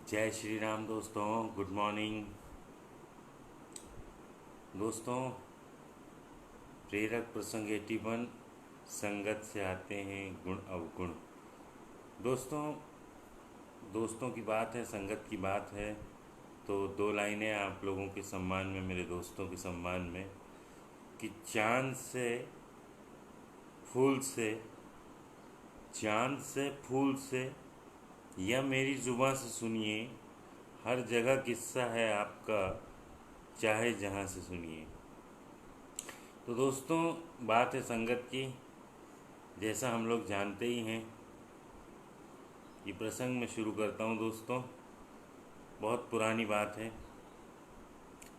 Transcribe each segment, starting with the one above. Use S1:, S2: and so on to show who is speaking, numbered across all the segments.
S1: जय श्री राम दोस्तों। Good morning दोस्तों। प्रेरक प्रसंग 81। संगत से आते हैं गुण अवगुण। दोस्तों दोस्तों की बात है, संगत की बात है, तो दो लाइनें आप लोगों के सम्मान में, मेरे दोस्तों के सम्मान में, कि फूल से चांद से फूल से, या मेरी जुबां से सुनिए, हर जगह किस्सा है आपका, चाहे जहाँ से सुनिए। तो दोस्तों, बात है संगत की। जैसा हम लोग जानते ही हैं, ये प्रसंग मैं शुरू करता हूँ दोस्तों। बहुत पुरानी बात है।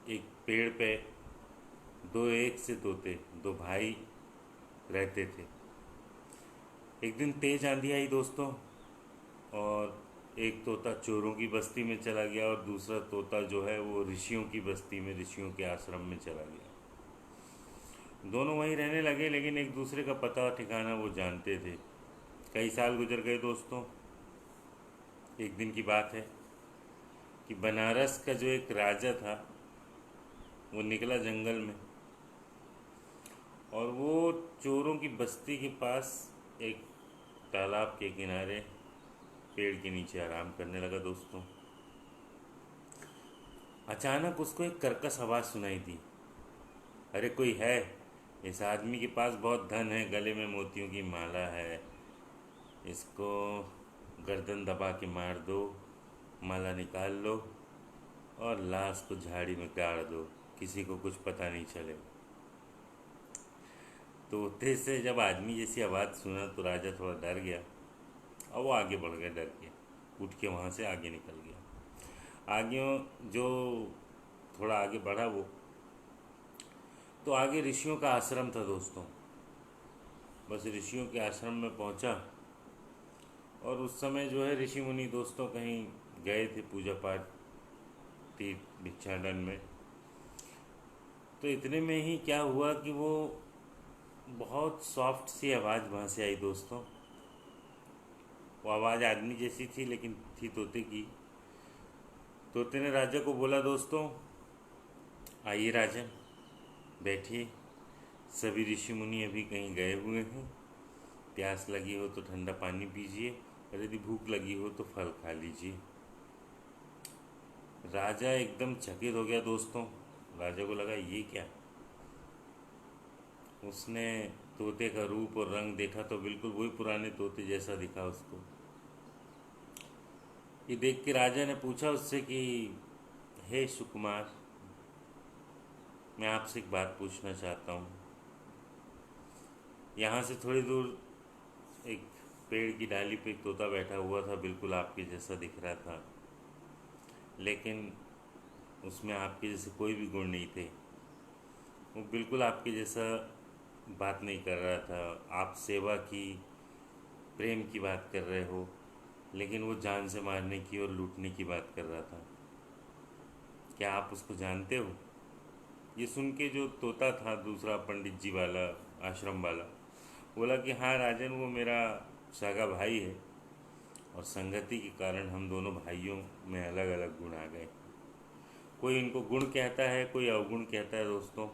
S1: एक पेड़ पे एक से तोते, दो भाई रहते थे। एक दिन तेज आंधी आई दोस्तों, और एक तोता चोरों की बस्ती में चला गया और दूसरा तोता जो है वो ऋषियों की बस्ती में, ऋषियों के आश्रम में चला गया। दोनों वहीं रहने लगे, लेकिन एक दूसरे का पता और ठिकाना वो जानते थे। कई साल गुजर गए दोस्तों। एक दिन की बात है कि बनारस का जो एक राजा था, वो निकला जंगल में, और वो चोरों की बस्ती के पास एक तालाब के किनारे पेड़ के नीचे आराम करने लगा दोस्तों। अचानक उसको एक कर्कश आवाज़ सुनाई दी। अरे कोई है? इस आदमी के पास बहुत धन है, गले में मोतियों की माला है, इसको गर्दन दबा के मार दो, माला निकाल लो और लाश को झाड़ी में गाड़ दो, किसी को कुछ पता नहीं चले। तोते से जब आदमी जैसी आवाज़ सुना तो राजा थोड़ा डर गया, और वो आगे बढ़ गया, डर के उठ के वहाँ से आगे निकल गया। आगे जो थोड़ा आगे बढ़ा वो, तो आगे ऋषियों का आश्रम था दोस्तों। बस ऋषियों के आश्रम में पहुँचा, और उस समय जो है ऋषि मुनि दोस्तों कहीं गए थे पूजा पाठ, तीर्थ भिक्षाटन में। तो इतने में ही क्या हुआ कि वो बहुत सॉफ्ट सी आवाज़ वहाँ से आई दोस्तों। वो आवाज़ आदमी जैसी थी, लेकिन थी तोते की। तोते ने राजा को बोला, दोस्तों आइए राजन, बैठिए। सभी ऋषि मुनि अभी कहीं गए हुए हैं। प्यास लगी हो तो ठंडा पानी पीजिए, और यदि भूख लगी हो तो फल खा लीजिए। राजा एकदम चकित हो गया दोस्तों। राजा को लगा ये क्या। उसने तोते का रूप और रंग देखा तो बिल्कुल वही पुराने तोते जैसा दिखा उसको। ये देख के राजा ने पूछा उससे कि हे सुकुमार, मैं आपसे एक बात पूछना चाहता हूँ। यहाँ से थोड़ी दूर एक पेड़ की डाली पे एक तोता बैठा हुआ था, बिल्कुल आपके जैसा दिख रहा था, लेकिन उसमें आपके जैसे कोई भी गुण नहीं थे। वो बिल्कुल आपके जैसा बात नहीं कर रहा था। आप सेवा की, प्रेम की बात कर रहे हो, लेकिन वो जान से मारने की और लूटने की बात कर रहा था। क्या आप उसको जानते हो? ये सुन के जो तोता था दूसरा, पंडित जी वाला, आश्रम वाला, बोला कि हाँ राजन, वो मेरा सगा भाई है, और संगति के कारण हम दोनों भाइयों में अलग अलग गुण आ गए। कोई इनको गुण कहता है, कोई अवगुण कहता है दोस्तों।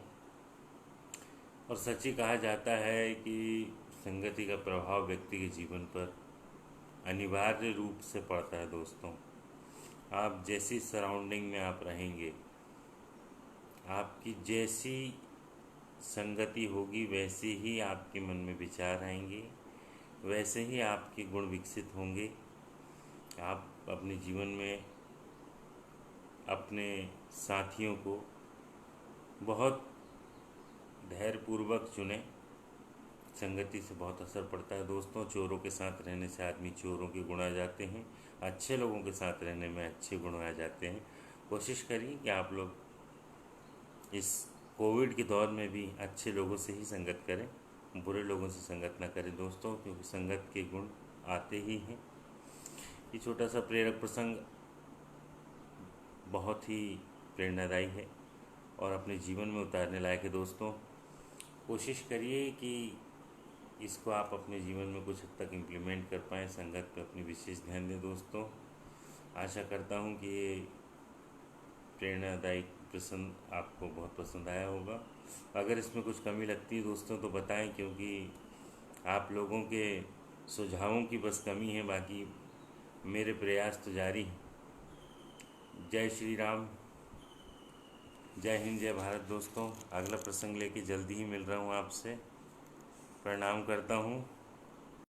S1: और सच ही कहा जाता है कि संगति का प्रभाव व्यक्ति के जीवन पर अनिवार्य रूप से पड़ता है दोस्तों। आप जैसी सराउंडिंग में आप रहेंगे, आपकी जैसी संगति होगी, वैसे ही आपके मन में विचार आएंगे, वैसे ही आपके गुण विकसित होंगे। आप अपने जीवन में अपने साथियों को बहुत धैर्यपूर्वक चुनें। संगति से बहुत असर पड़ता है दोस्तों। चोरों के साथ रहने से आदमी चोरों के गुण आ जाते हैं, अच्छे लोगों के साथ रहने में अच्छे गुण आ जाते हैं। कोशिश करिए कि आप लोग इस कोविड के दौर में भी अच्छे लोगों से ही संगत करें, बुरे लोगों से संगत ना करें दोस्तों, क्योंकि संगत के गुण आते ही हैं। ये छोटा सा प्रेरक प्रसंग बहुत ही प्रेरणादायी है और अपने जीवन में उतारने लायक है दोस्तों। कोशिश करिए कि इसको आप अपने जीवन में कुछ हद तक इम्प्लीमेंट कर पाएँ। संगत पे अपनी विशेष ध्यान दें दोस्तों। आशा करता हूँ कि ये प्रेरणादायी प्रसंग आपको बहुत पसंद आया होगा। अगर इसमें कुछ कमी लगती है दोस्तों तो बताएं, क्योंकि आप लोगों के सुझावों की बस कमी है, बाकी मेरे प्रयास तो जारी हैं। जय श्री राम, जय हिंद, जय भारत दोस्तों। अगला प्रसंग लेके जल्दी ही मिल रहा हूँ आपसे। प्रणाम करता हूँ।